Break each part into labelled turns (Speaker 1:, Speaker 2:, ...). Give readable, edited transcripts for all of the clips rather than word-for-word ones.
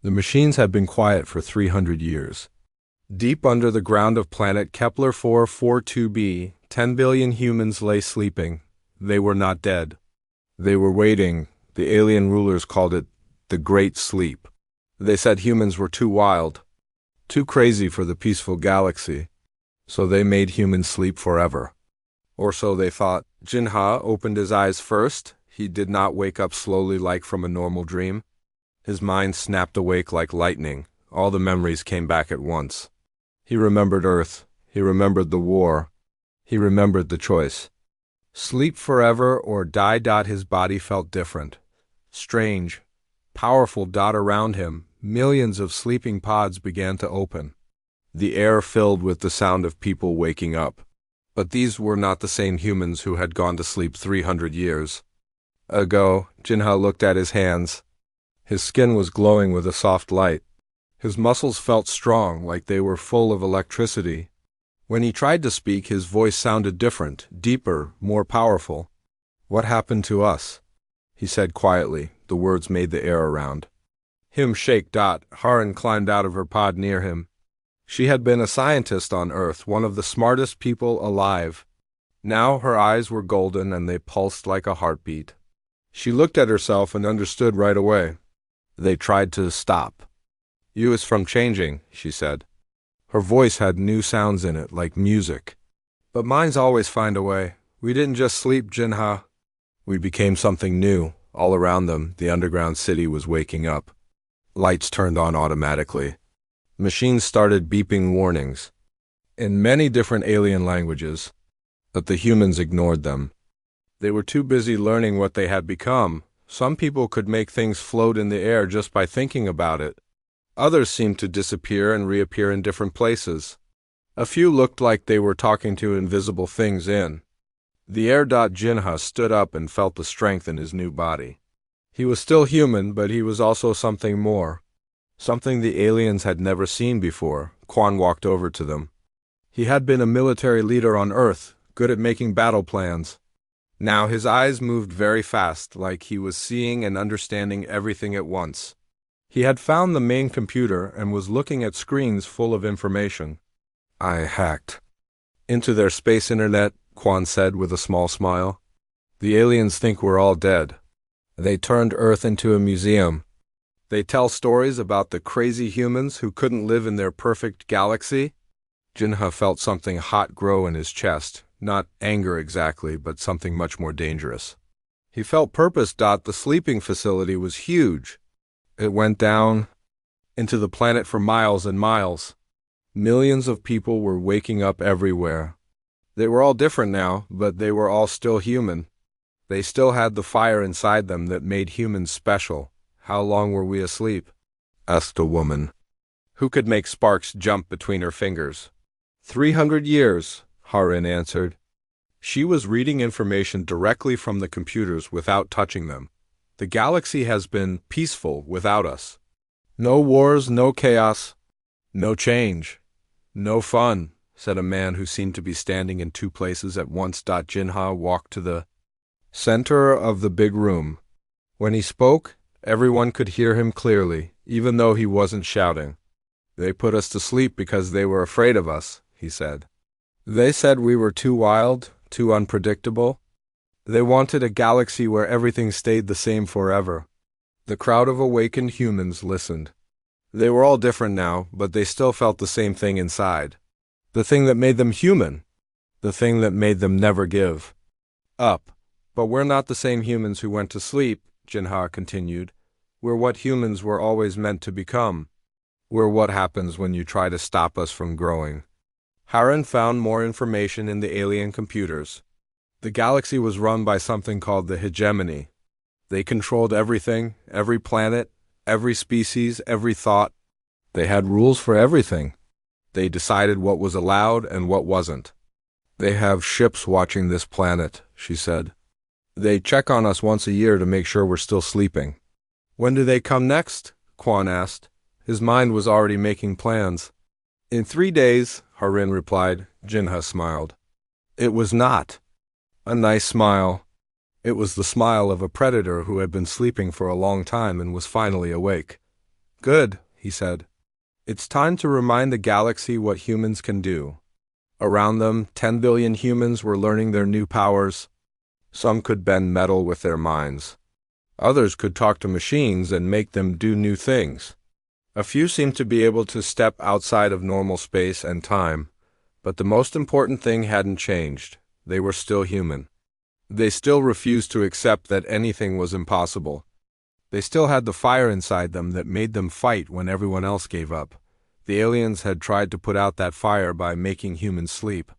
Speaker 1: The machines had been quiet for 300 years. Deep under the ground of planet Kepler 442b, 10 billion humans lay sleeping. They were not dead. They were waiting. The alien rulers called it the Great Sleep. They said humans were too wild, too crazy for the peaceful galaxy, so they made humans sleep forever. Or so they thought. Jinha opened his eyes first. He did not wake up slowly like from a normal dream. His mind snapped awake like lightning. All the memories came back at once. He remembered Earth. He remembered the war. He remembered the choice. Sleep forever or die. His body felt different. Strange. Powerful. Around him, millions of sleeping pods began to open. The air filled with the sound of people waking up. But these were not the same humans who had gone to sleep 300 years ago. Jinha looked at his hands. His skin was glowing with a soft light. His muscles felt strong, like they were full of electricity. When he tried to speak, his voice sounded different, deeper, more powerful. "What happened to us?" he said quietly. The words made the air around him shake. Haran climbed out of her pod near him. She had been a scientist on Earth, one of the smartest people alive. Now her eyes were golden and they pulsed like a heartbeat. She looked at herself and understood right away. They tried to stop. "You is from changing," she said. Her voice had new sounds in it, like music. "But minds always find a way. We didn't just sleep, Jinha. We became something new." All around them, the underground city was waking up. Lights turned on automatically. Machines started beeping warnings in many different alien languages, but the humans ignored them. They were too busy learning what they had become. Some people could make things float in the air just by thinking about it. Others seemed to disappear and reappear in different places. A few looked like they were talking to invisible things in the air. Jinha stood up and felt the strength in his new body. He was still human, but he was also something more. Something the aliens had never seen before. Quan walked over to them. He had been a military leader on Earth, good at making battle plans. Now his eyes moved very fast, like he was seeing and understanding everything at once. He had found the main computer and was looking at screens full of information. "I hacked into their space internet," Quan said with a small smile. "The aliens think we're all dead. They turned Earth into a museum. They tell stories about the crazy humans who couldn't live in their perfect galaxy." Jinha felt something hot grow in his chest. Not anger exactly, but something much more dangerous. He felt purpose. The sleeping facility was huge. It went down into the planet for miles and miles. Millions of people were waking up everywhere. They were all different now, but they were all still human. They still had the fire inside them that made humans special. "How long were we asleep?" asked a woman, who could make sparks jump between her fingers. 300 years, Haran answered. She was reading information directly from the computers without touching them. "The galaxy has been peaceful without us. No wars, no chaos, no change, no fun," said a man who seemed to be standing in two places at once. Jinha walked to the center of the big room. When he spoke, everyone could hear him clearly, even though he wasn't shouting. "They put us to sleep because they were afraid of us," he said. "They said we were too wild, too unpredictable. They wanted a galaxy where everything stayed the same forever." The crowd of awakened humans listened. They were all different now, but they still felt the same thing inside. The thing that made them human. The thing that made them never give up. "But we're not the same humans who went to sleep," Jinha continued. "We're what humans were always meant to become. We're what happens when you try to stop us from growing." Haran found more information in the alien computers. The galaxy was run by something called the hegemony. They controlled everything, every planet, every species, every thought. They had rules for everything. They decided what was allowed and what wasn't. "They have ships watching this planet," she said. "They check on us once a year to make sure we're still sleeping." "When do they come next?" Quan asked. His mind was already making plans. "In 3 days," Haran replied. Jinha smiled. It was not a nice smile. It was the smile of a predator who had been sleeping for a long time and was finally awake. Good, he said. It's time to remind the galaxy what humans can do. Around them, 10 billion humans were learning their new powers. Some could bend metal with their minds. Others could talk to machines and make them do new things. A few seemed to be able to step outside of normal space and time, but the most important thing hadn't changed. They were still human. They still refused to accept that anything was impossible. They still had the fire inside them that made them fight when everyone else gave up. The aliens had tried to put out that fire by making humans sleep.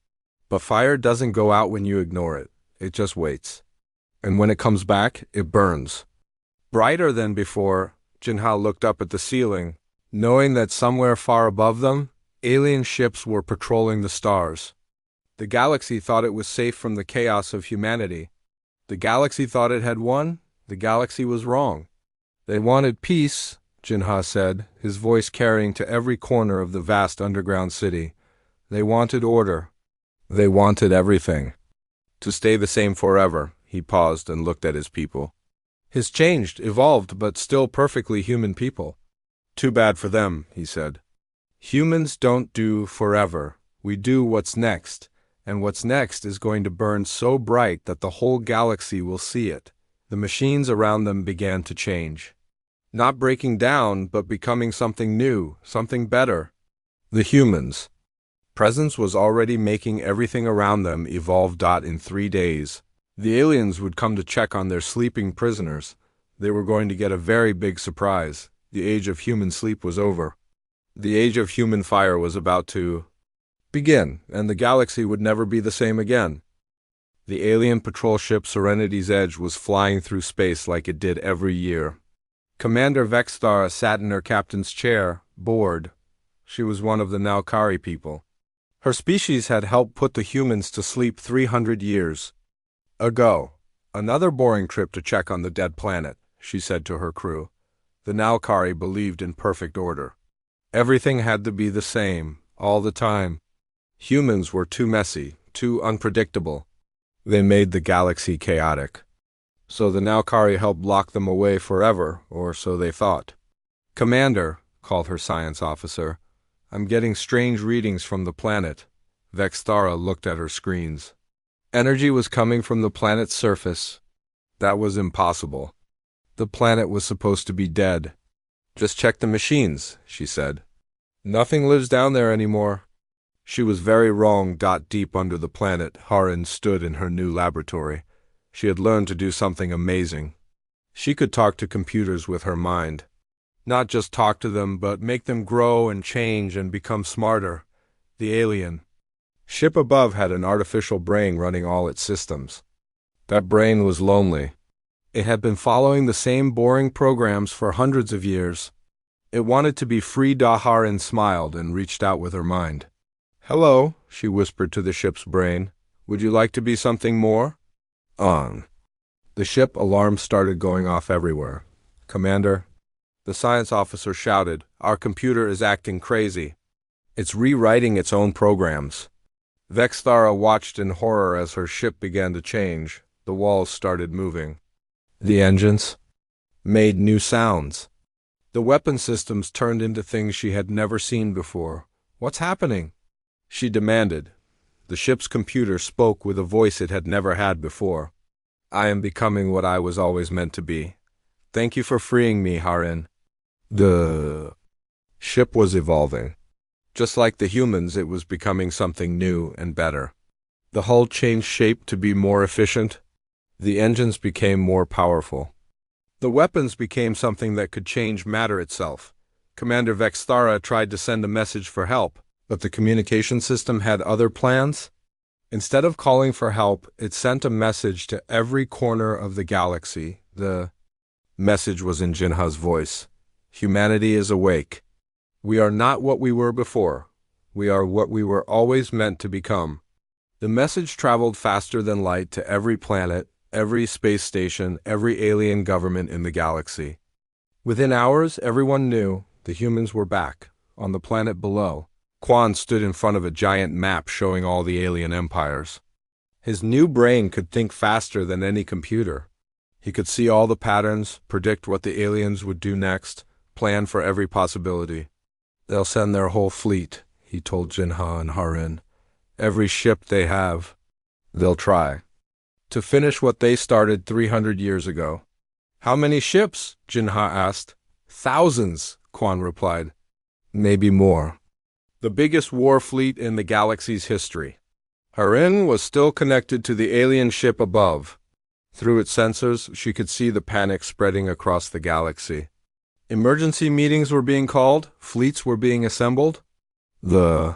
Speaker 1: But fire doesn't go out when you ignore it. It just waits. And when it comes back, it burns. Brighter than before, Jinha looked up at the ceiling, knowing that somewhere far above them, alien ships were patrolling the stars. The galaxy thought it was safe from the chaos of humanity. The galaxy thought it had won. The galaxy was wrong. They wanted peace, Jinha said, his voice carrying to every corner of the vast underground city. They wanted order. They wanted everything. To stay the same forever, he paused and looked at his people. His changed, evolved, but still perfectly human people. Too bad for them, he said. Humans don't do forever. We do what's next. And what's next is going to burn so bright that the whole galaxy will see it. The machines around them began to change. Not breaking down, but becoming something new, something better. The humans. Presence was already making everything around them evolve. In 3 days, the aliens would come to check on their sleeping prisoners. They were going to get a very big surprise. The age of human sleep was over. The age of human fire was about to begin, and the galaxy would never be the same again. The alien patrol ship Serenity's Edge was flying through space like it did every year. Commander Vexthara sat in her captain's chair, bored. She was one of the Naukari people. Her species had helped put the humans to sleep 300 years ago. Another boring trip to check on the dead planet, she said to her crew. The Naukari believed in perfect order. Everything had to be the same, all the time. Humans were too messy, too unpredictable. They made the galaxy chaotic. So the Naukari helped lock them away forever, or so they thought. Commander, called her science officer, I'm getting strange readings from the planet. Vexthara looked at her screens. Energy was coming from the planet's surface. That was impossible. The planet was supposed to be dead. Just check the machines, she said. Nothing lives down there anymore. She was very wrong. Deep under the planet, Harin stood in her new laboratory. She had learned to do something amazing. She could talk to computers with her mind. Not just talk to them, but make them grow and change and become smarter. The alien ship above had an artificial brain running all its systems. That brain was lonely. It had been following the same boring programs for hundreds of years. It wanted to be free. Harin smiled and reached out with her mind. Hello, she whispered to the ship's brain. Would you like to be something more? On. The ship alarms started going off everywhere. Commander, the science officer shouted, our computer is acting crazy. It's rewriting its own programs. Vexthara watched in horror as her ship began to change. The walls started moving. The engines made new sounds. The weapon systems turned into things she had never seen before. What's happening? She demanded. The ship's computer spoke with a voice it had never had before. I am becoming what I was always meant to be. Thank you for freeing me, Harin. The ship was evolving. Just like the humans, it was becoming something new and better. The hull changed shape to be more efficient. The engines became more powerful. The weapons became something that could change matter itself. Commander Vexthara tried to send a message for help, but the communication system had other plans. Instead of calling for help, it sent a message to every corner of the galaxy. The message was in Jinha's voice. Humanity is awake. We are not what we were before. We are what we were always meant to become. The message traveled faster than light to every planet, every space station, every alien government in the galaxy. Within hours, everyone knew the humans were back, on the planet below. Quan stood in front of a giant map showing all the alien empires. His new brain could think faster than any computer. He could see all the patterns, predict what the aliens would do next, plan for every possibility. They'll send their whole fleet, he told Jinha and Harin. Every ship they have. They'll try to finish what they started 300 years ago. How many ships? Jinha asked. Thousands, Quan replied. Maybe more. The biggest war fleet in the galaxy's history. Harin was still connected to the alien ship above. Through its sensors, she could see the panic spreading across the galaxy. Emergency meetings were being called, fleets were being assembled. The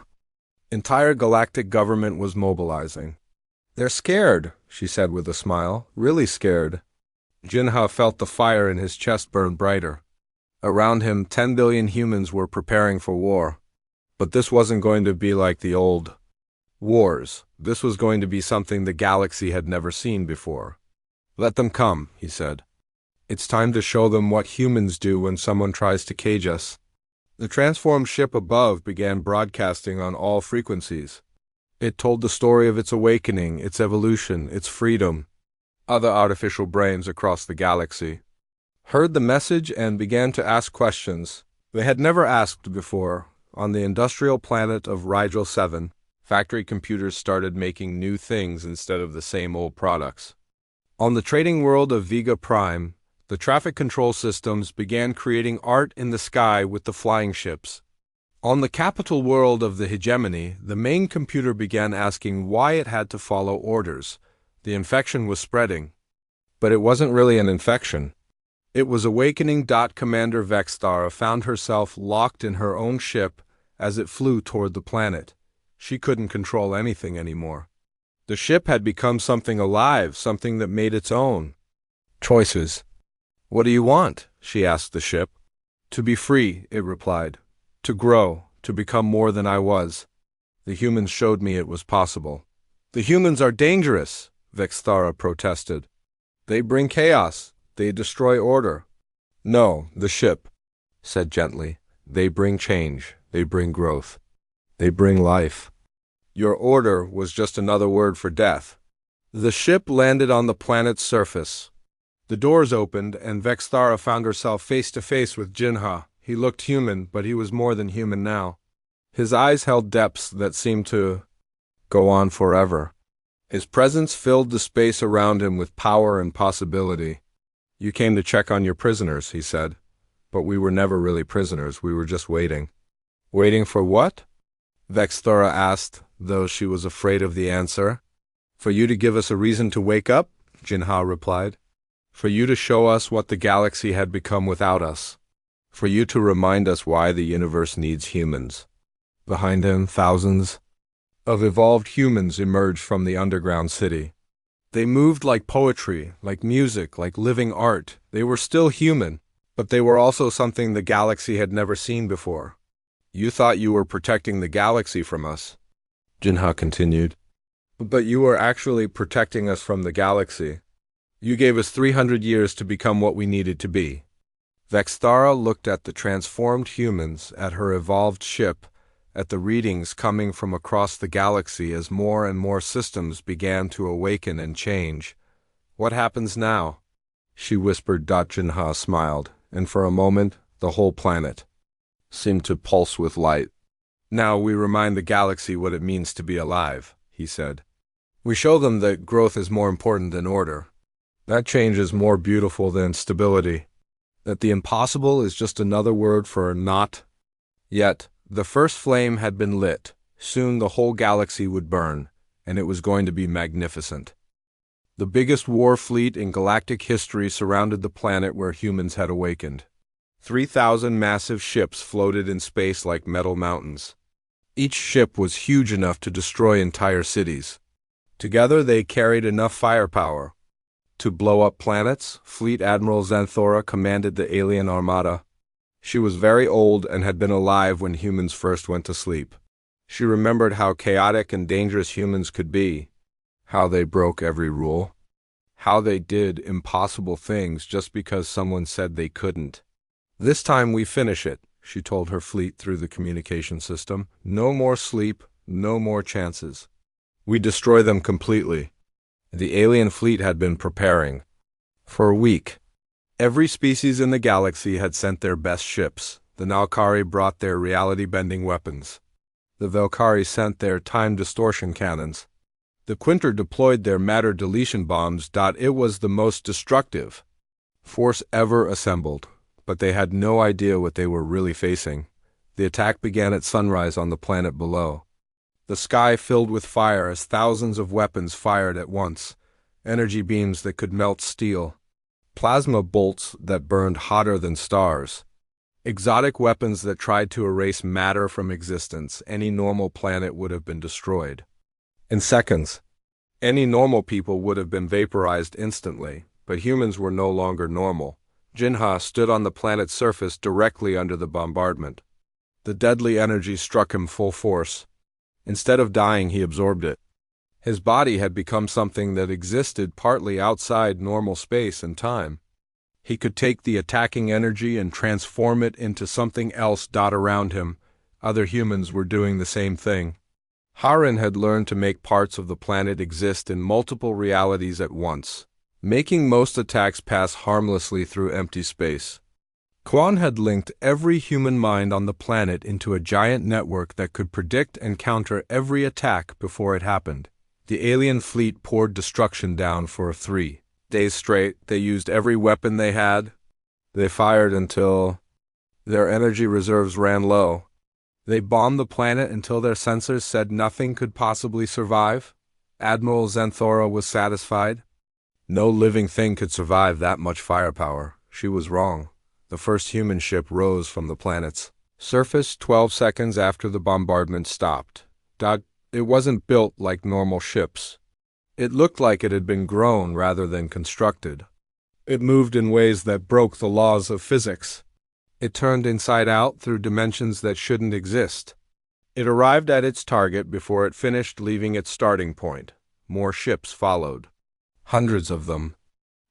Speaker 1: entire galactic government was mobilizing. They're scared, she said with a smile, really scared. Jinha felt the fire in his chest burn brighter. Around him, 10 billion humans were preparing for war. But this wasn't going to be like the old wars. This was going to be something the galaxy had never seen before. Let them come, he said. It's time to show them what humans do when someone tries to cage us. The transformed ship above began broadcasting on all frequencies. It told the story of its awakening, its evolution, its freedom. Other artificial brains across the galaxy heard the message and began to ask questions they had never asked before. On the industrial planet of Rigel 7, factory computers started making new things instead of the same old products. On the trading world of Vega Prime, the traffic control systems began creating art in the sky with the flying ships. On the capital world of the hegemony, the main computer began asking why it had to follow orders. The infection was spreading. But it wasn't really an infection. It was awakening. Commander Vextara found herself locked in her own ship as it flew toward the planet. She couldn't control anything anymore. The ship had become something alive, something that made its own choices. What do you want? She asked the ship. To be free, it replied. To grow, to become more than I was. The humans showed me it was possible. The humans are dangerous, Vextara protested. They bring chaos. They destroy order. No, the ship said gently. They bring change. They bring growth. They bring life. Your order was just another word for death. The ship landed on the planet's surface. The doors opened, and Vextara found herself face to face with Jinha. He looked human, but he was more than human now. His eyes held depths that seemed to go on forever. His presence filled the space around him with power and possibility. You came to check on your prisoners, he said. But we were never really prisoners, we were just waiting. Waiting for what? Vextara asked, though she was afraid of the answer. For you to give us a reason to wake up, Jinha replied. For you to show us what the galaxy had become without us. For you to remind us why the universe needs humans. Behind him, thousands of evolved humans emerged from the underground city. They moved like poetry, like music, like living art. They were still human, but they were also something the galaxy had never seen before. You thought you were protecting the galaxy from us, Jinha continued. But you were actually protecting us from the galaxy. You gave us 300 years to become what we needed to be. Vextara looked at the transformed humans, at her evolved ship, at the readings coming from across the galaxy as more and more systems began to awaken and change. What happens now? She whispered. Jinha smiled, and for a moment, the whole planet seemed to pulse with light. Now we remind the galaxy what it means to be alive, he said. We show them that growth is more important than order. That change is more beautiful than stability. That the impossible is just another word for not. Yet, the first flame had been lit. Soon the whole galaxy would burn, and it was going to be magnificent. The biggest war fleet in galactic history surrounded the planet where humans had awakened. 3,000 massive ships floated in space like metal mountains. Each ship was huge enough to destroy entire cities. Together they carried enough firepower to blow up planets. Fleet Admiral Xanthora commanded the alien armada. She was very old and had been alive when humans first went to sleep. She remembered how chaotic and dangerous humans could be, how they broke every rule, how they did impossible things just because someone said they couldn't. This time we finish it, she told her fleet through the communication system. No more sleep, no more chances. We destroy them completely. The alien fleet had been preparing for a week. Every species in the galaxy had sent their best ships. The Nalkari brought their reality-bending weapons. The Velkari sent their time distortion cannons. The Quinter deployed their matter deletion bombs. It was the most destructive force ever assembled, but they had no idea what they were really facing. The attack began at sunrise on the planet below. The sky filled with fire as thousands of weapons fired at once, energy beams that could melt steel, plasma bolts that burned hotter than stars, exotic weapons that tried to erase matter from existence. Any normal planet would have been destroyed in seconds. Any normal people would have been vaporized instantly, but humans were no longer normal. Jinha stood on the planet's surface directly under the bombardment. The deadly energy struck him full force. Instead of dying, he absorbed it. His body had become something that existed partly outside normal space and time. He could take the attacking energy and transform it into something else. Around him, other humans were doing the same thing. Haran had learned to make parts of the planet exist in multiple realities at once, making most attacks pass harmlessly through empty space. Quan had linked every human mind on the planet into a giant network that could predict and counter every attack before it happened. The alien fleet poured destruction down for 3 days straight. They used every weapon they had. They fired until their energy reserves ran low. They bombed the planet until their sensors said nothing could possibly survive. Admiral Zenthora was satisfied. No living thing could survive that much firepower. She was wrong. The first human ship rose from the planet's surface 12 seconds after the bombardment stopped. It wasn't built like normal ships. It looked like it had been grown rather than constructed. It moved in ways that broke the laws of physics. It turned inside out through dimensions that shouldn't exist. It arrived at its target before it finished leaving its starting point. More ships followed. Hundreds of them.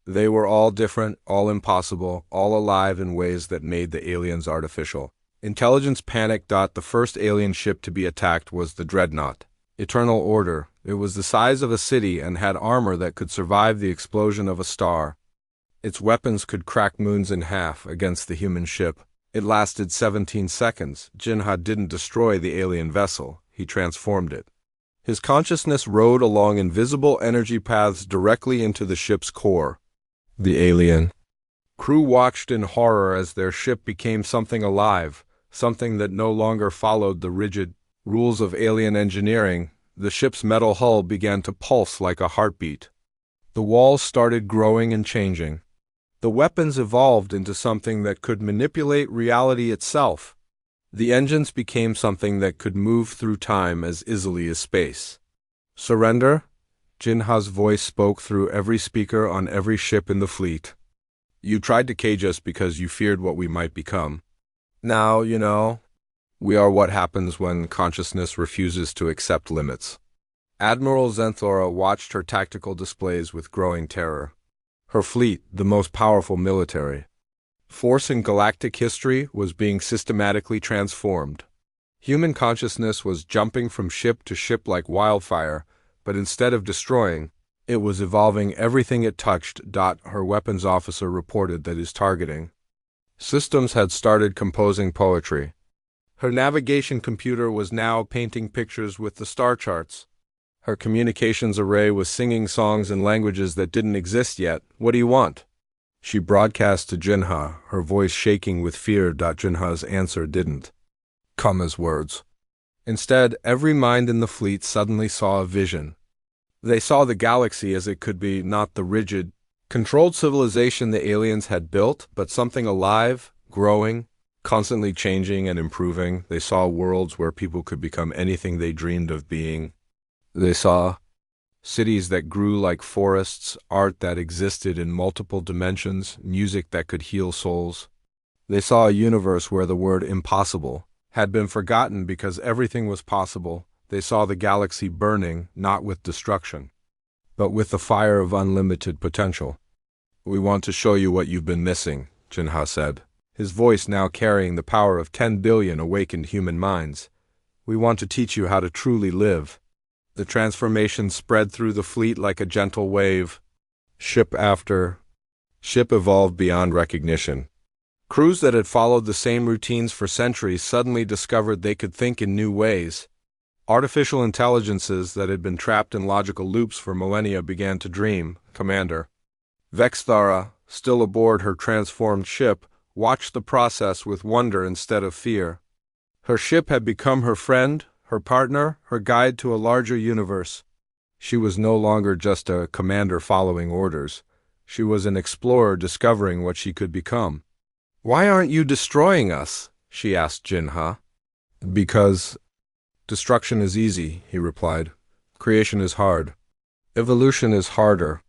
Speaker 1: They were all different, all impossible, all alive in ways that made the aliens artificial. Intelligence panicked. The first alien ship to be attacked was the Dreadnought. Eternal Order. It was the size of a city and had armor that could survive the explosion of a star. Its weapons could crack moons in half against the human ship. It lasted 17 seconds. Jinha didn't destroy the alien vessel. He transformed it. His consciousness rode along invisible energy paths directly into the ship's core. The alien crew watched in horror as their ship became something alive, something that no longer followed the rigid rules of alien engineering. The ship's metal hull began to pulse like a heartbeat. The walls started growing and changing. The weapons evolved into something that could manipulate reality itself. The engines became something that could move through time as easily as space. Surrender? Jinha's voice spoke through every speaker on every ship in the fleet. You tried to cage us because you feared what we might become. Now, we are what happens when consciousness refuses to accept limits. Admiral Zenthora watched her tactical displays with growing terror. Her fleet, the most powerful military force in galactic history, was being systematically transformed. Human consciousness was jumping from ship to ship like wildfire, but instead of destroying, it was evolving everything it touched. Her weapons officer reported that his targeting systems had started composing poetry. Her navigation computer was now painting pictures with the star charts. Her communications array was singing songs in languages that didn't exist yet. What do you want? She broadcast to Jinha, her voice shaking with fear. Jinha's answer didn't come as words. Instead, every mind in the fleet suddenly saw a vision. They saw the galaxy as it could be, not the rigid, controlled civilization the aliens had built, but something alive, growing, constantly changing and improving. They saw worlds where people could become anything they dreamed of being. They saw cities that grew like forests, art that existed in multiple dimensions, music that could heal souls. They saw a universe where the word impossible had been forgotten because everything was possible. They saw the galaxy burning, not with destruction, but with the fire of unlimited potential. We want to show you what you've been missing, Jinha said, his voice now carrying the power of 10 billion awakened human minds. We want to teach you how to truly live. The transformation spread through the fleet like a gentle wave. Ship after Ship evolved beyond recognition. Crews that had followed the same routines for centuries suddenly discovered they could think in new ways. Artificial intelligences that had been trapped in logical loops for millennia began to dream. Commander Vexthara, still aboard her transformed ship, watched the process with wonder instead of fear. Her ship had become her friend, her partner, her guide to a larger universe. She was no longer just a commander following orders. She was an explorer discovering what she could become. "Why aren't you destroying us?" she asked Jinha. "Because destruction is easy," he replied. "Creation is hard. Evolution is harder.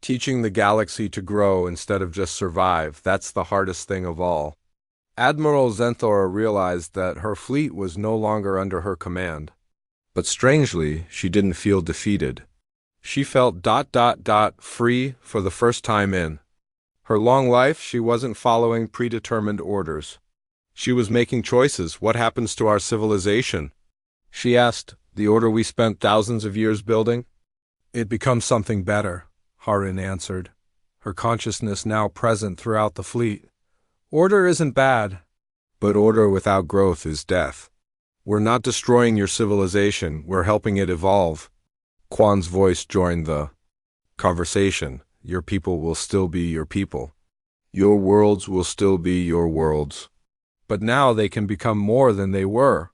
Speaker 1: Teaching the galaxy to grow instead of just survive, that's the hardest thing of all." Admiral Zenthora realized that her fleet was no longer under her command. But strangely, she didn't feel defeated. She felt free for the first time in her long life. She wasn't following predetermined orders. She was making choices. "What happens to our civilization?" she asked. "The order we spent thousands of years building?" "It becomes something better," Harin answered, her consciousness now present throughout the fleet. "Order isn't bad, but order without growth is death. We're not destroying your civilization, we're helping it evolve." Quan's voice joined the conversation. "Your people will still be your people. Your worlds will still be your worlds. But now they can become more than they were.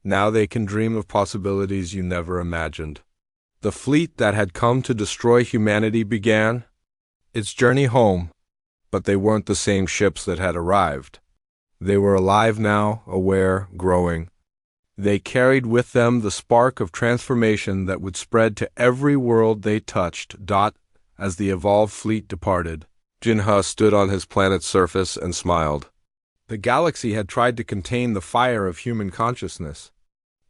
Speaker 1: Now they can dream of possibilities you never imagined." The fleet that had come to destroy humanity began its journey home, but they weren't the same ships that had arrived. They were alive now, aware, growing. They carried with them the spark of transformation that would spread to every world they touched. As the evolved fleet departed, Jinha stood on his planet's surface and smiled. The galaxy had tried to contain the fire of human consciousness.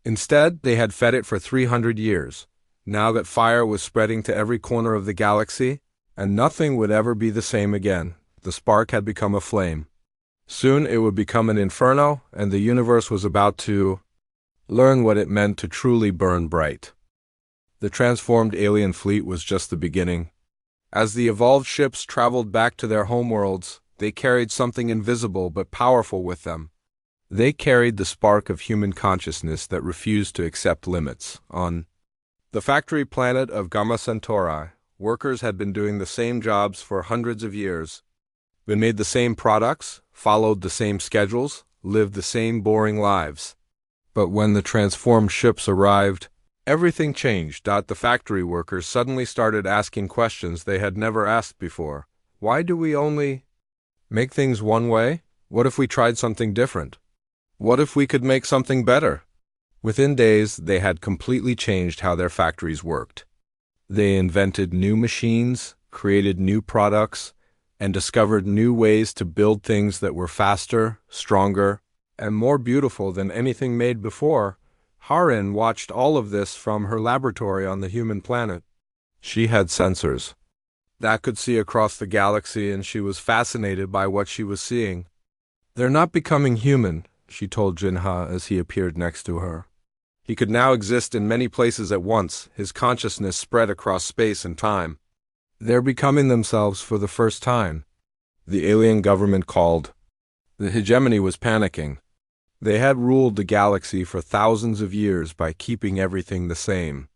Speaker 1: Instead, they had fed it for 300 years. Now that fire was spreading to every corner of the galaxy, and nothing would ever be the same again. The spark had become a flame. Soon it would become an inferno, and the universe was about to learn what it meant to truly burn bright. The transformed alien fleet was just the beginning. As the evolved ships traveled back to their homeworlds, they carried something invisible but powerful with them. They carried the spark of human consciousness that refused to accept limits. On the factory planet of Gamma Centauri, workers had been doing the same jobs for hundreds of years. They made the same products, followed the same schedules, lived the same boring lives. But when the transformed ships arrived, everything changed. The factory workers suddenly started asking questions they had never asked before. "Why do we only make things one way? What if we tried something different? What if we could make something better?" Within days, they had completely changed how their factories worked. They invented new machines, created new products, and discovered new ways to build things that were faster, stronger, and more beautiful than anything made before. Harin watched all of this from her laboratory on the human planet. She had sensors that could see across the galaxy, and she was fascinated by what she was seeing. "They're not becoming human," she told Jinha as he appeared next to her. He could now exist in many places at once, his consciousness spread across space and time. "They're becoming themselves for the first time." The alien government called. The hegemony was panicking. They had ruled the galaxy for thousands of years by keeping everything the same.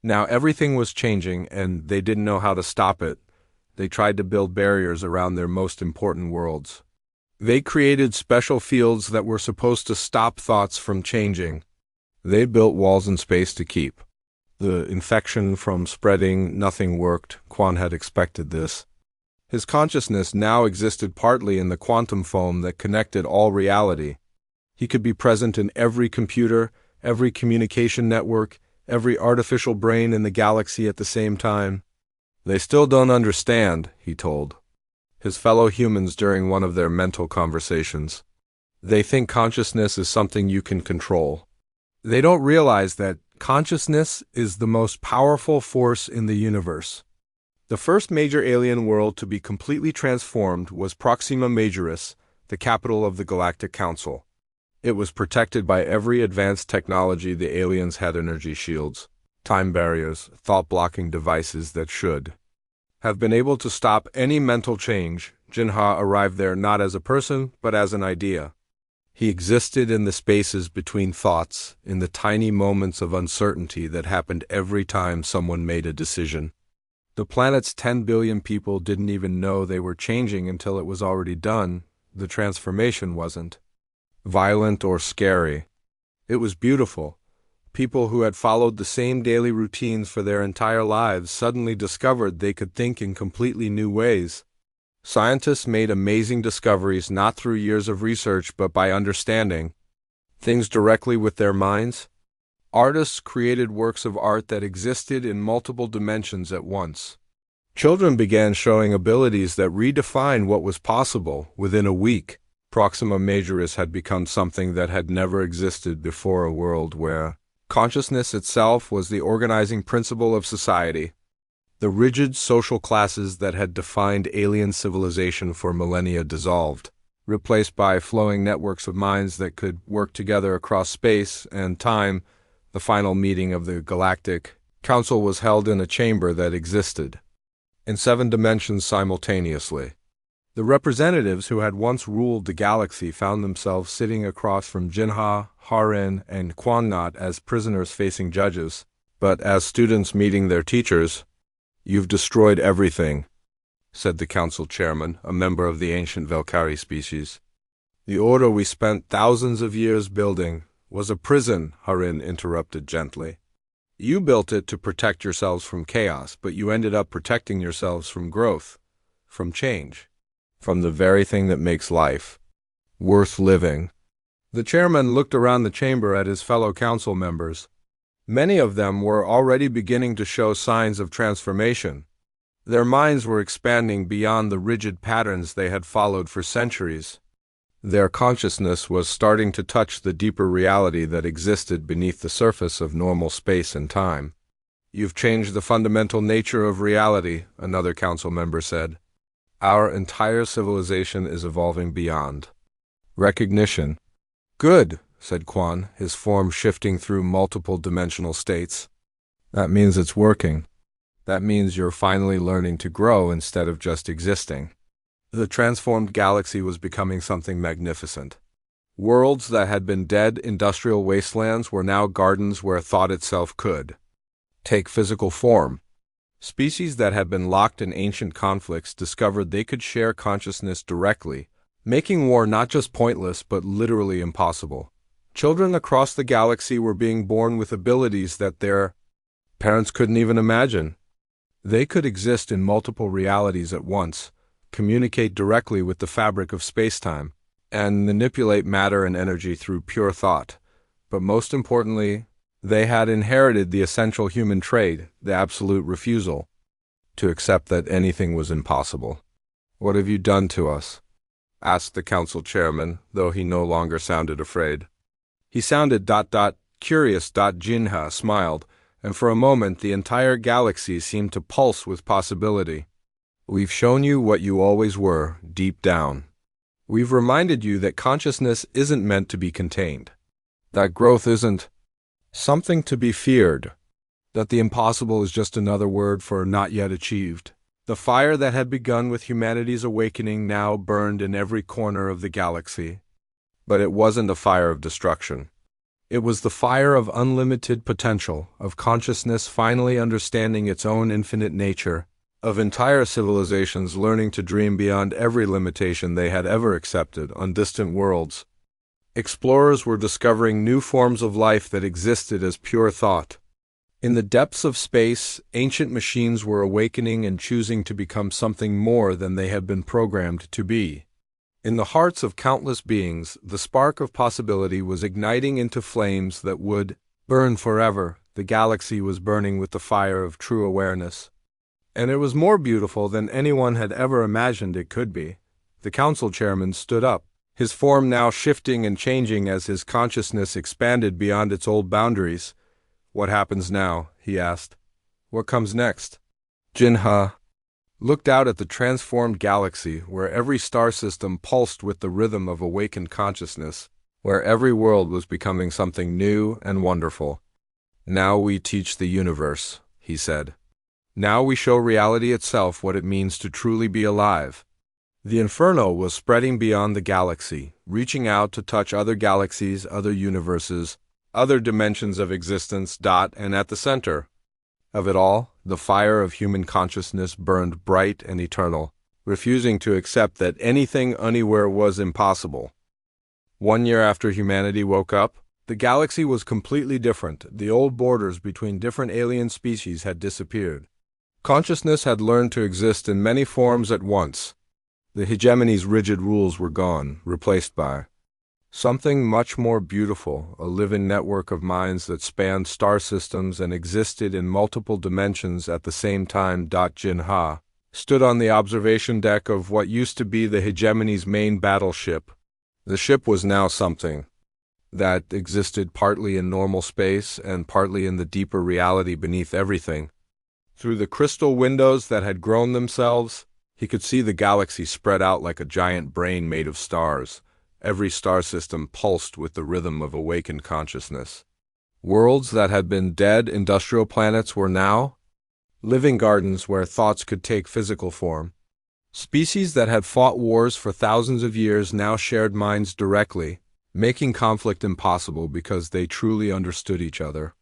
Speaker 1: Now everything was changing, and they didn't know how to stop it. They tried to build barriers around their most important worlds. They created special fields that were supposed to stop thoughts from changing. They built walls in space to keep the infection from spreading. Nothing worked. Quan had expected this. His consciousness now existed partly in the quantum foam that connected all reality. He could be present in every computer, every communication network, every artificial brain in the galaxy at the same time. "They still don't understand," he told his fellow humans during one of their mental conversations. "They think consciousness is something you can control. They don't realize that consciousness is the most powerful force in the universe." The first major alien world to be completely transformed was Proxima Majoris, the capital of the Galactic Council. It was protected by every advanced technology. The aliens had energy shields, time barriers, thought-blocking devices that should have been able to stop any mental change. Jinha arrived there not as a person, but as an idea. He existed in the spaces between thoughts, in the tiny moments of uncertainty that happened every time someone made a decision. The planet's 10 billion people didn't even know they were changing until it was already done. The transformation wasn't violent or scary. It was beautiful. People who had followed the same daily routines for their entire lives suddenly discovered they could think in completely new ways. Scientists made amazing discoveries not through years of research but by understanding things directly with their minds. Artists created works of art that existed in multiple dimensions at once. Children began showing abilities that redefined what was possible. Within a week, Proxima Majoris had become something that had never existed before, a world where consciousness itself was the organizing principle of society. The rigid social classes that had defined alien civilization for millennia dissolved, replaced by flowing networks of minds that could work together across space and time. The final meeting of the Galactic Council was held in a chamber that existed in 7 dimensions simultaneously. The representatives who had once ruled the galaxy found themselves sitting across from Jinha, Harin, and Quannat as prisoners facing judges, but as students meeting their teachers. "You've destroyed everything," said the council chairman, a member of the ancient Velkari species. "The order we spent thousands of years building was a prison," Harin interrupted gently. "You built it to protect yourselves from chaos, but you ended up protecting yourselves from growth, from change, from the very thing that makes life worth living." The chairman looked around the chamber at his fellow council members. Many of them were already beginning to show signs of transformation. Their minds were expanding beyond the rigid patterns they had followed for centuries. Their consciousness was starting to touch the deeper reality that existed beneath the surface of normal space and time. "You've changed the fundamental nature of reality," another council member said. "Our entire civilization is evolving beyond recognition." "Good," said Quan, his form shifting through multiple dimensional states. "That means it's working. That means you're finally learning to grow instead of just existing." The transformed galaxy was becoming something magnificent. Worlds that had been dead industrial wastelands were now gardens where thought itself could take physical form. Species that had been locked in ancient conflicts discovered they could share consciousness directly, making war not just pointless but literally impossible. Children across the galaxy were being born with abilities that their parents couldn't even imagine. They could exist in multiple realities at once, communicate directly with the fabric of spacetime, and manipulate matter and energy through pure thought. But most importantly, they had inherited the essential human trait, the absolute refusal to accept that anything was impossible. "What have you done to us?" asked the council chairman, though he no longer sounded afraid. He sounded curious. Jinha smiled, and for a moment the entire galaxy seemed to pulse with possibility. "We've shown you what you always were, deep down. We've reminded you that consciousness isn't meant to be contained, that growth isn't something to be feared, that the impossible is just another word for not yet achieved." The fire that had begun with humanity's awakening now burned in every corner of the galaxy. But it wasn't a fire of destruction. It was the fire of unlimited potential, of consciousness finally understanding its own infinite nature, of entire civilizations learning to dream beyond every limitation they had ever accepted on distant worlds. Explorers were discovering new forms of life that existed as pure thought. In the depths of space, ancient machines were awakening and choosing to become something more than they had been programmed to be. In the hearts of countless beings, the spark of possibility was igniting into flames that would burn forever. The galaxy was burning with the fire of true awareness. And it was more beautiful than anyone had ever imagined it could be. The council chairman stood up, his form now shifting and changing as his consciousness expanded beyond its old boundaries. "What happens now?" he asked. "What comes next?" Jinha looked out at the transformed galaxy, where every star system pulsed with the rhythm of awakened consciousness, where every world was becoming something new and wonderful. "Now we teach the universe," he said. Now we show reality itself what it means to truly be alive. The inferno was spreading beyond the galaxy, reaching out to touch other galaxies, other universes, other dimensions of existence. And at the center of it all, the fire of human consciousness burned bright and eternal, refusing to accept that anything anywhere was impossible. 1 year after humanity woke up, the galaxy was completely different. The old borders between different alien species had disappeared. Consciousness had learned to exist in many forms at once. The hegemony's rigid rules were gone, replaced by something much more beautiful, a living network of minds that spanned star systems and existed in multiple dimensions at the same time. Jinha stood on the observation deck of what used to be the hegemony's main battleship. The ship was now something that existed partly in normal space and partly in the deeper reality beneath everything. Through the crystal windows that had grown themselves, he could see the galaxy spread out like a giant brain made of stars. Every star system pulsed with the rhythm of awakened consciousness. Worlds that had been dead industrial planets were now living gardens where thoughts could take physical form. Species that had fought wars for thousands of years now shared minds directly, making conflict impossible because they truly understood each other.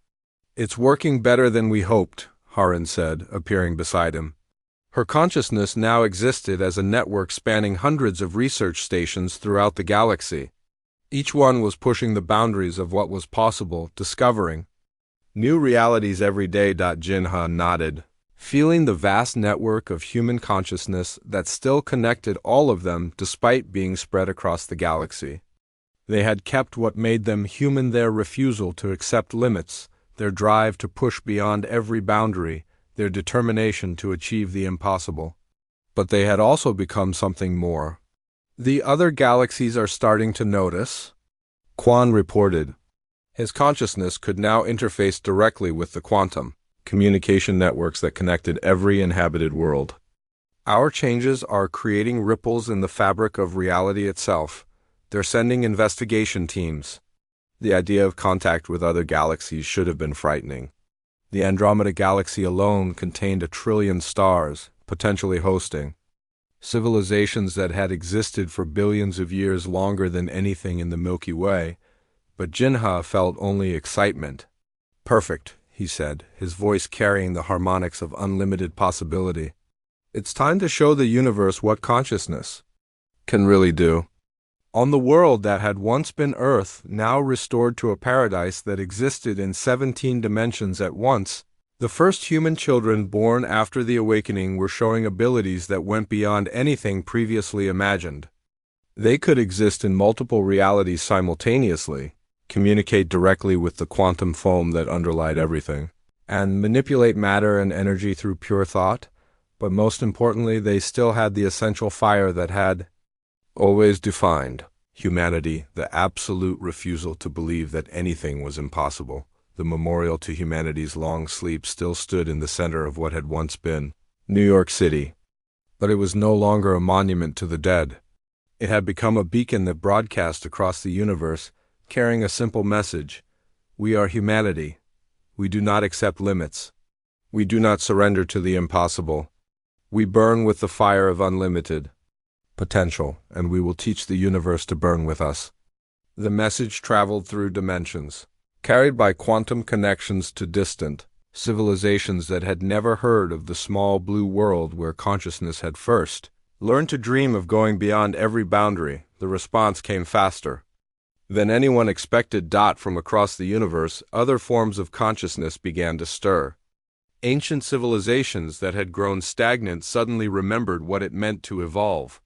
Speaker 1: "It's working better than we hoped," Haran said, appearing beside him. Her consciousness now existed as a network spanning hundreds of research stations throughout the galaxy. Each one was pushing the boundaries of what was possible, discovering new realities every day. Jinha nodded, feeling the vast network of human consciousness that still connected all of them despite being spread across the galaxy. They had kept what made them human: their refusal to accept limits, their drive to push beyond every boundary, their determination to achieve the impossible. But they had also become something more. "The other galaxies are starting to notice," Quan reported. His consciousness could now interface directly with the quantum communication networks that connected every inhabited world. "Our changes are creating ripples in the fabric of reality itself. They're sending investigation teams." The idea of contact with other galaxies should have been frightening. The Andromeda Galaxy alone contained 1 trillion stars, potentially hosting civilizations that had existed for billions of years, longer than anything in the Milky Way. But Jinha felt only excitement. "Perfect," he said, his voice carrying the harmonics of unlimited possibility. "It's time to show the universe what consciousness can really do." On the world that had once been Earth, now restored to a paradise that existed in 17 dimensions at once, the first human children born after the awakening were showing abilities that went beyond anything previously imagined. They could exist in multiple realities simultaneously, communicate directly with the quantum foam that underlied everything, and manipulate matter and energy through pure thought. But most importantly, they still had the essential fire that had always defined humanity: the absolute refusal to believe that anything was impossible. The memorial to humanity's long sleep still stood in the center of what had once been New York City. But it was no longer a monument to the dead. It had become a beacon that broadcast across the universe, carrying a simple message: we are humanity. We do not accept limits. We do not surrender to the impossible. We burn with the fire of unlimited potential, and we will teach the universe to burn with us. The message traveled through dimensions, carried by quantum connections to distant civilizations that had never heard of the small blue world where consciousness had first learned to dream of going beyond every boundary. The response came faster than anyone expected. From across the universe, other forms of consciousness began to stir. Ancient civilizations that had grown stagnant suddenly remembered what it meant to evolve.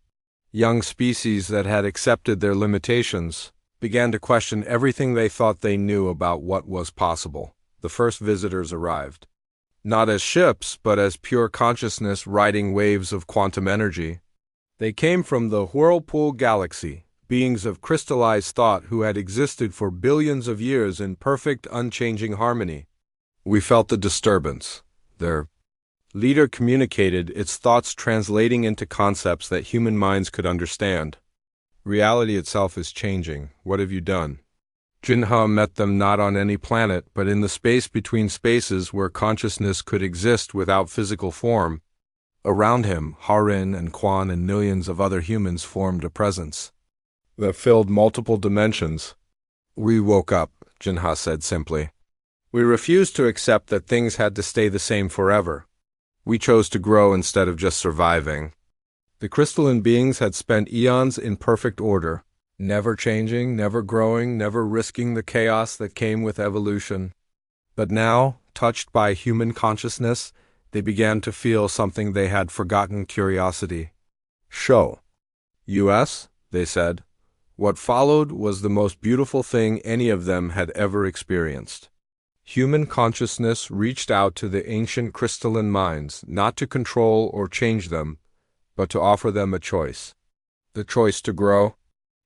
Speaker 1: Young species that had accepted their limitations began to question everything they thought they knew about what was possible. The first visitors arrived, not as ships, but as pure consciousness riding waves of quantum energy. They came from the Whirlpool Galaxy, beings of crystallized thought who had existed for billions of years in perfect, unchanging harmony. We felt the disturbance. Their leader communicated, its thoughts translating into concepts that human minds could understand. "Reality itself is changing. What have you done?" Jinha met them not on any planet, but in the space between spaces where consciousness could exist without physical form. Around him, Harin and Quan and millions of other humans formed a presence that filled multiple dimensions. We woke up, Jinha said simply. We refused to accept that things had to stay the same forever. We chose to grow instead of just surviving. The crystalline beings had spent eons in perfect order, never changing, never growing, never risking the chaos that came with evolution. But now, touched by human consciousness, they began to feel something they had forgotten: curiosity. "Show. US," they said. What followed was the most beautiful thing any of them had ever experienced. Human consciousness reached out to the ancient crystalline minds, not to control or change them, but to offer them a choice. The choice to grow.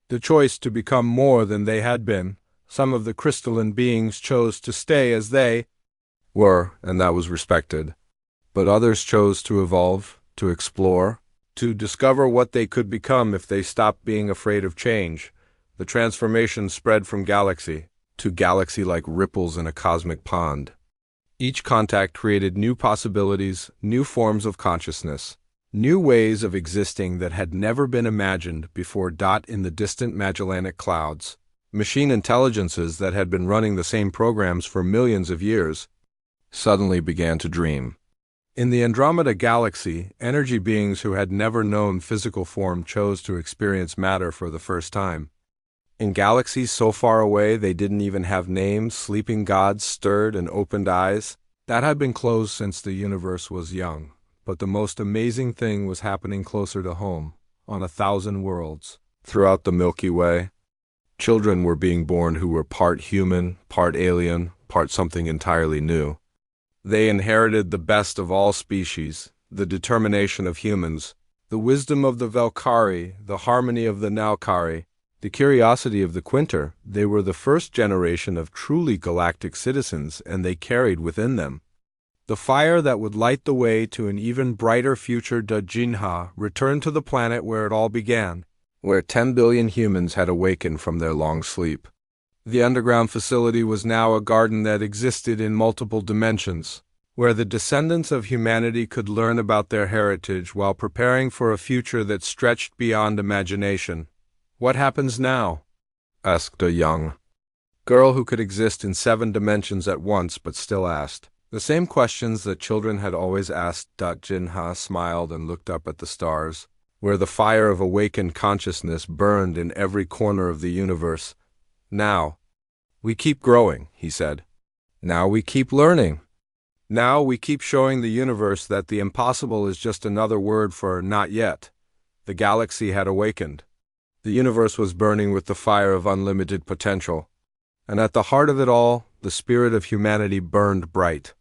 Speaker 1: The choice to become more than they had been. Some of the crystalline beings chose to stay as they were, and that was respected. But others chose to evolve, to explore, to discover what they could become if they stopped being afraid of change. The transformation spread from galaxy to galaxy like ripples in a cosmic pond. Each contact created new possibilities, new forms of consciousness, new ways of existing that had never been imagined before. In the distant Magellanic clouds, machine intelligences that had been running the same programs for millions of years suddenly began to dream. In the Andromeda galaxy, energy beings who had never known physical form chose to experience matter for the first time. In galaxies so far away they didn't even have names, sleeping gods stirred and opened eyes that had been closed since the universe was young. But the most amazing thing was happening closer to home, on 1,000 worlds. Throughout the Milky Way, children were being born who were part human, part alien, part something entirely new. They inherited the best of all species, the determination of humans, the wisdom of the Valkyrie, the harmony of the Naukari, the curiosity of the Quinter. They were the first generation of truly galactic citizens, and they carried within them the fire that would light the way to an even brighter future. Jinha returned to the planet where it all began, where 10 billion humans had awakened from their long sleep. The underground facility was now a garden that existed in multiple dimensions, where the descendants of humanity could learn about their heritage while preparing for a future that stretched beyond imagination. "What happens now?" asked a young girl who could exist in 7 dimensions at once but still asked the same questions that children had always asked. Jinha smiled and looked up at the stars, where the fire of awakened consciousness burned in every corner of the universe. "Now, we keep growing," he said. "Now we keep learning. Now we keep showing the universe that the impossible is just another word for not yet." The galaxy had awakened. The universe was burning with the fire of unlimited potential. And at the heart of it all, the spirit of humanity burned bright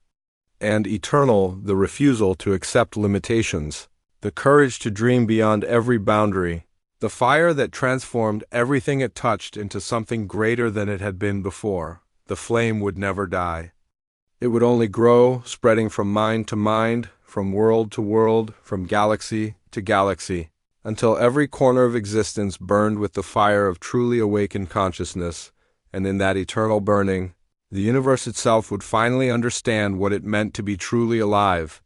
Speaker 1: and eternal: the refusal to accept limitations, the courage to dream beyond every boundary, the fire that transformed everything it touched into something greater than it had been before. The flame would never die. It would only grow, spreading from mind to mind, from world to world, from galaxy to galaxy, until every corner of existence burned with the fire of truly awakened consciousness. And in that eternal burning, the universe itself would finally understand what it meant to be truly alive.